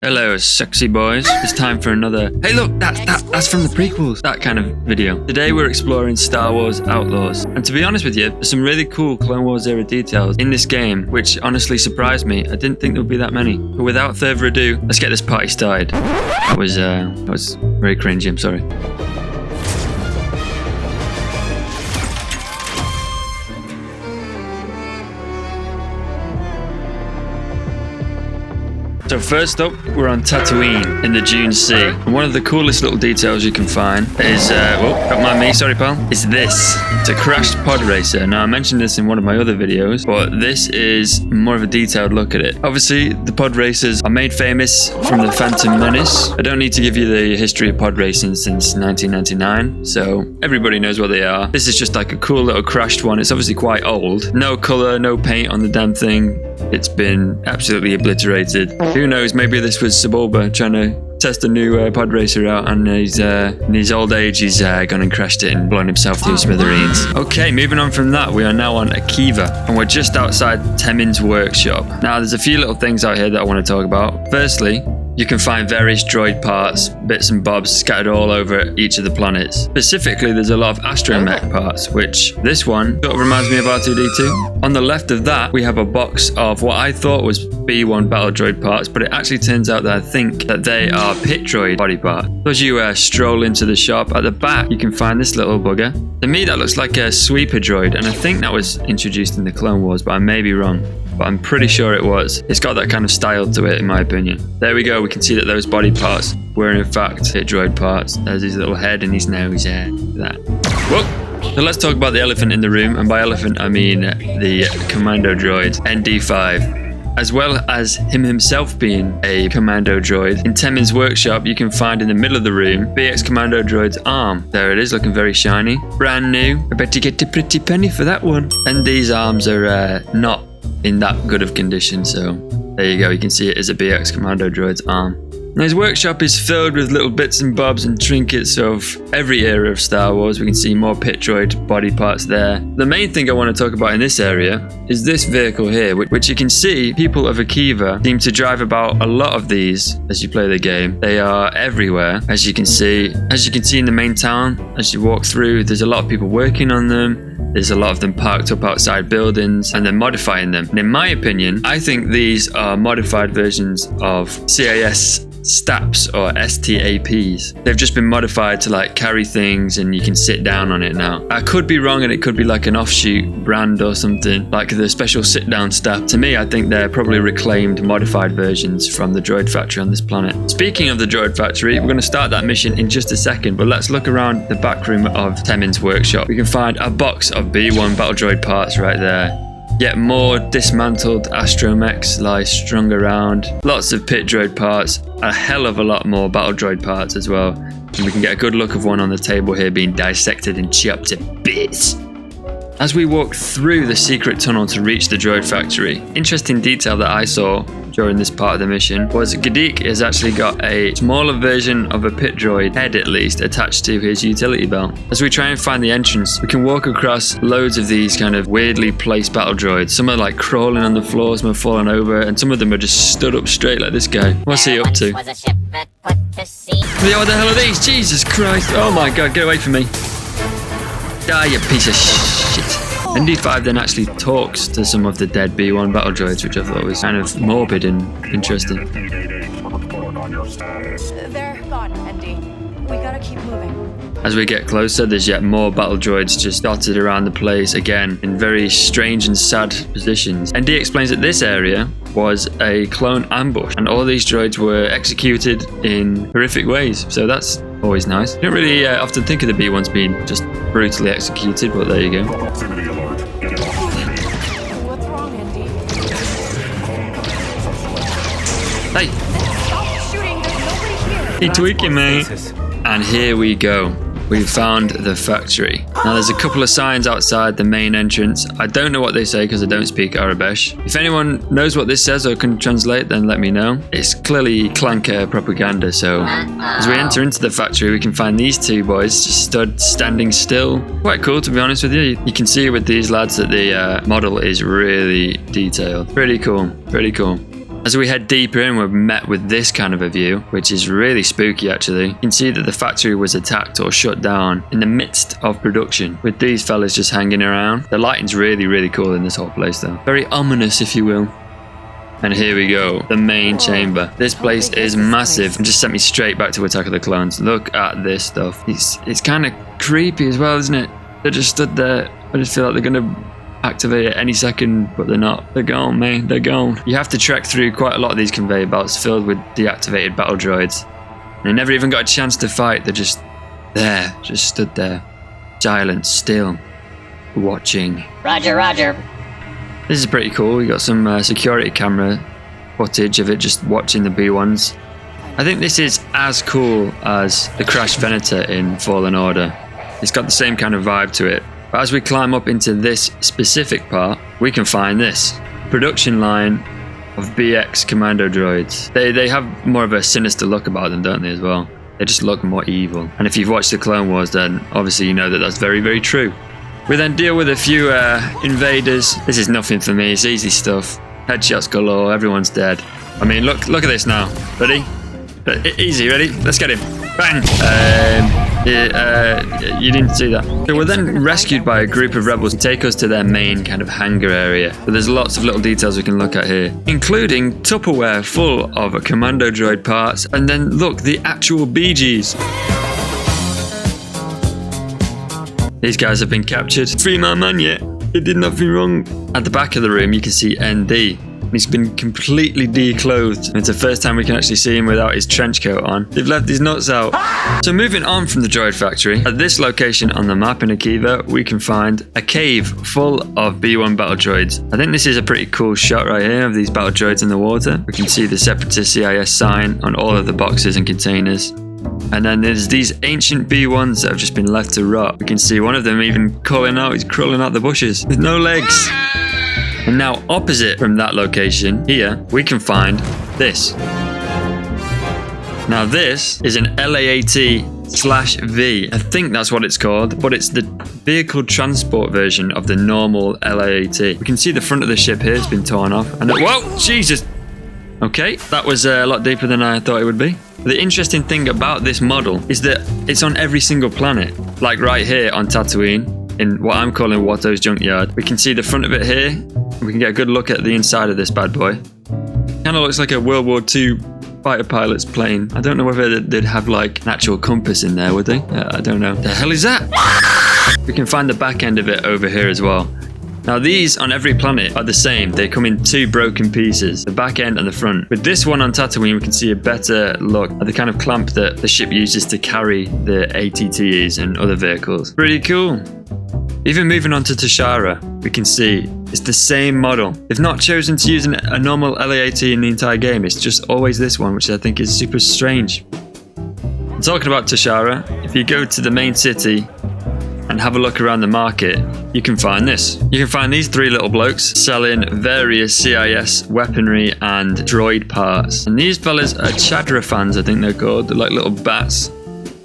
Hello, sexy boys. It's time for another... Hey look, that's from the prequels. That kind of video. Today we're exploring Star Wars Outlaws. And to be honest with you, there's some really cool Clone Wars era details in this game, which honestly surprised me. I didn't think there would be that many. But without further ado, let's get this party started. That was very cringy, I'm sorry. So first up, we're on Tatooine in the Dune Sea. And one of the coolest little details you can find is, don't mind me, sorry pal, is this. It's a crashed pod racer. Now I mentioned this in one of my other videos, but this is more of a detailed look at it. Obviously, the pod racers are made famous from the Phantom Menace. I don't need to give you the history of pod racing since 1999, so everybody knows what they are. This is just like a cool little crashed one. It's obviously quite old. No color, no paint on the damn thing. It's been absolutely obliterated. Who knows, maybe this was Sebulba trying to test a new pod racer out, and in his old age he's gone and crashed it and blown himself through smithereens. Okay, moving on from that, we are now on Akiva, and we're just outside Temmin's workshop. Now there's a few little things out here that I want to talk about. Firstly, you can find various droid parts, bits and bobs scattered all over each of the planets. Specifically, there's a lot of astromech parts, which this one sort of reminds me of R2-D2. On the left of that, we have a box of what I thought was B1 battle droid parts, but it actually turns out that I think that they are pit droid body parts. As you stroll into the shop, at the back, you can find this little bugger. To me, that looks like a sweeper droid, and I think that was introduced in the Clone Wars, but I may be wrong. But I'm pretty sure it was. It's got that kind of style to it, in my opinion. There we go. We can see that those body parts were in fact pit droid parts. There's his little head and his nose. That. Whoa. So let's talk about the elephant in the room, and by elephant I mean the commando droid ND5, as well as him himself being a commando droid. In Temmin's workshop, you can find in the middle of the room BX commando droid's arm. There it is, looking very shiny, brand new. I bet you get a pretty penny for that one. And these arms are not in that good of condition, so there you go. You can see it is a BX commando droid's arm. Now, his workshop is filled with little bits and bobs and trinkets of every era of Star Wars. We can see more pit droid body parts there. The main thing I want to talk about in this area is this vehicle here, which you can see people of Akiva seem to drive about a lot of these as you play the game. They are everywhere, as you can see. As you can see in the main town, as you walk through, there's a lot of people working on them. There's a lot of them parked up outside buildings, and they're modifying them. And in my opinion, I think these are modified versions of CAS STAPs or STAPs. They've just been modified to like carry things, and you can sit down on it now. I could be wrong, and it could be like an offshoot brand or something, like the special sit-down STAP. To me, I think they're probably reclaimed modified versions from the droid factory on this planet. Speaking of the droid factory, we're going to start that mission in just a second, but let's look around the back room of Temmin's workshop. We can find a box of B1 battle droid parts right there. Yet more dismantled astromechs lie strung around. Lots of pit droid parts, a hell of a lot more battle droid parts as well. And we can get a good look of one on the table here being dissected and chopped to bits. As we walk through the secret tunnel to reach the droid factory, interesting detail that I saw during this part of the mission was Gadik has actually got a smaller version of a pit droid head, at least, attached to his utility belt. As we try and find the entrance, we can walk across loads of these kind of weirdly placed battle droids. Some are like crawling on the floor, some are falling over, and some of them are just stood up straight like this guy. What's he up to? What the hell are these? Jesus Christ. Oh my god, get away from me. Die, you piece of shit. ND5 then actually talks to some of the dead B1 battle droids, which I thought was kind of morbid and interesting. They're gone, ND. We gotta keep moving. As we get closer, there's yet more battle droids just dotted around the place, again, in very strange and sad positions. ND explains that this area was a clone ambush, and all these droids were executed in horrific ways, so that's always nice. You don't really often think of the B1s being just brutally executed, but there you go. What's wrong, ND? Hey! Stop shooting, there's nobody here! Hey, tweaking, mate! And here we go. We've found the factory. Now there's a couple of signs outside the main entrance. I don't know what they say because I don't speak Arabic. If anyone knows what this says or can translate, then let me know. It's clearly clanker propaganda, so as we enter into the factory, we can find these two boys just standing still. Quite cool, to be honest with you. You can see with these lads that the model is really detailed. Pretty cool, pretty cool. As we head deeper in, we're met with this kind of a view, which is really spooky actually. You can see that the factory was attacked or shut down in the midst of production, with these fellas just hanging around. The lighting's really cool in this whole place though. Very ominous, if you will. And here we go, the main chamber. This place is massive and just sent me straight back to Attack of the Clones. Look at this stuff. It's kind of creepy as well, isn't it? They just stood there. I just feel like they're going to activate at any second, but they're not. They're gone, man. They're gone. You have to trek through quite a lot of these conveyor belts filled with deactivated battle droids. And they never even got a chance to fight. They're just there, just stood there. Silent, still, watching. Roger, roger. This is pretty cool. We got some security camera footage of it just watching the B1s. I think this is as cool as the Crash Venator in Fallen Order. It's got the same kind of vibe to it. But as we climb up into this specific part, we can find this production line of BX commando droids. They have more of a sinister look about them, don't they, as well? They just look more evil. And if you've watched the Clone Wars, then obviously you know that that's very true. We then deal with a few invaders. This is nothing for me. It's easy stuff. Headshots galore. Everyone's dead. I mean, look at this now. Ready? Easy. Ready? Let's get him. Bang. You didn't see that. So we're then rescued by a group of rebels to take us to their main kind of hangar area. But there's lots of little details we can look at here, including Tupperware full of commando droid parts. And then look, the actual BGs. These guys have been captured. Free my man yet. He did nothing wrong. At the back of the room, you can see ND. He's been completely declothed. It's the first time we can actually see him without his trench coat on. They've left his nuts out. So moving on from the droid factory, at this location on the map in Akiva, we can find a cave full of B1 battle droids. I think this is a pretty cool shot right here of these battle droids in the water. We can see the Separatist CIS sign on all of the boxes and containers. And then there's these ancient B1s that have just been left to rot. We can see one of them even calling out. He's crawling out the bushes with no legs. And now opposite from that location here, we can find this. Now this is an LAAT/V. I think that's what it's called, but it's the vehicle transport version of the normal LAAT. We can see the front of the ship here. It's been torn off. And whoa, Jesus. Okay, that was a lot deeper than I thought it would be. The interesting thing about this model is that it's on every single planet. Like right here on Tatooine, in what I'm calling Watto's Junkyard. We can see the front of it here. We can get a good look at the inside of this bad boy. Kind of looks like a World War II fighter pilot's plane. I don't know whether they'd have like an actual compass in there, would they? I don't know. The hell is that? We can find the back end of it over here as well. Now these on every planet are the same. They come in two broken pieces, the back end and the front. With this one on Tatooine, we can see a better look at the kind of clamp that the ship uses to carry the ATTEs and other vehicles. Pretty cool. Even moving on to Tashara, we can see it's the same model. They've not chosen to use a normal LAAT in the entire game. It's just always this one, which I think is super strange. And talking about Tashara, if you go to the main city and have a look around the market, you can find this. You can find these three little blokes selling various CIS weaponry and droid parts. And these fellas are Chadra fans, I think they're called. They're like little bats.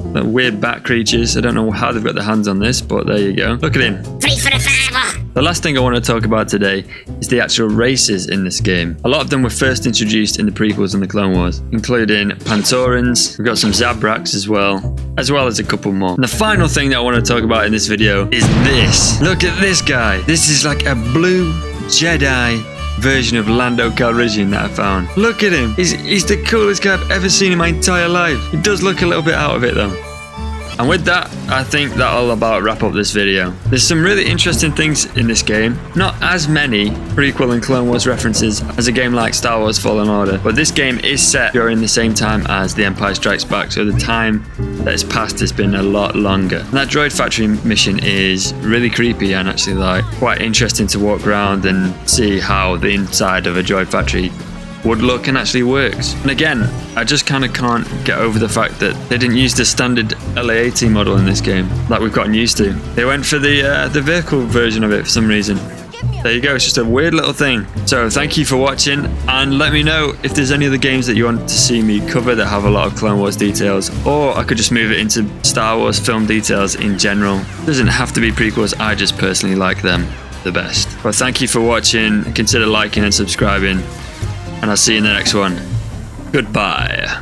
Like weird bat creatures. I don't know how they've got their hands on this, but there you go. Look at him. 3 for the fiver. The last thing I want to talk about today is the actual races in this game. A lot of them were first introduced in the prequels and the Clone Wars, including Pantorans. We've got some Zabraks as well as a couple more. And the final thing that I want to talk about in this video is this. Look at this guy. This is like a blue Jedi version of Lando Calrissian that I found. Look at him. He's the coolest guy I've ever seen in my entire life. He does look a little bit out of it though. And with that, I think that'll about wrap up this video. There's some really interesting things in this game. Not as many prequel and Clone Wars references as a game like Star Wars Fallen Order, but this game is set during the same time as The Empire Strikes Back, so the time that has passed has been a lot longer. And that droid factory mission is really creepy and actually like quite interesting to walk around and see how the inside of a droid factory would look and actually works. And again, I just kind of can't get over the fact that they didn't use the standard LAAT model in this game like we've gotten used to. They went for the vehicle version of it for some reason. There you go, it's just a weird little thing. So thank you for watching, and let me know if there's any other games that you want to see me cover that have a lot of Clone Wars details, or I could just move it into Star Wars film details in general. It doesn't have to be prequels, I just personally like them the best. But thank you for watching, consider liking and subscribing. and I'll see you in the next one. Goodbye.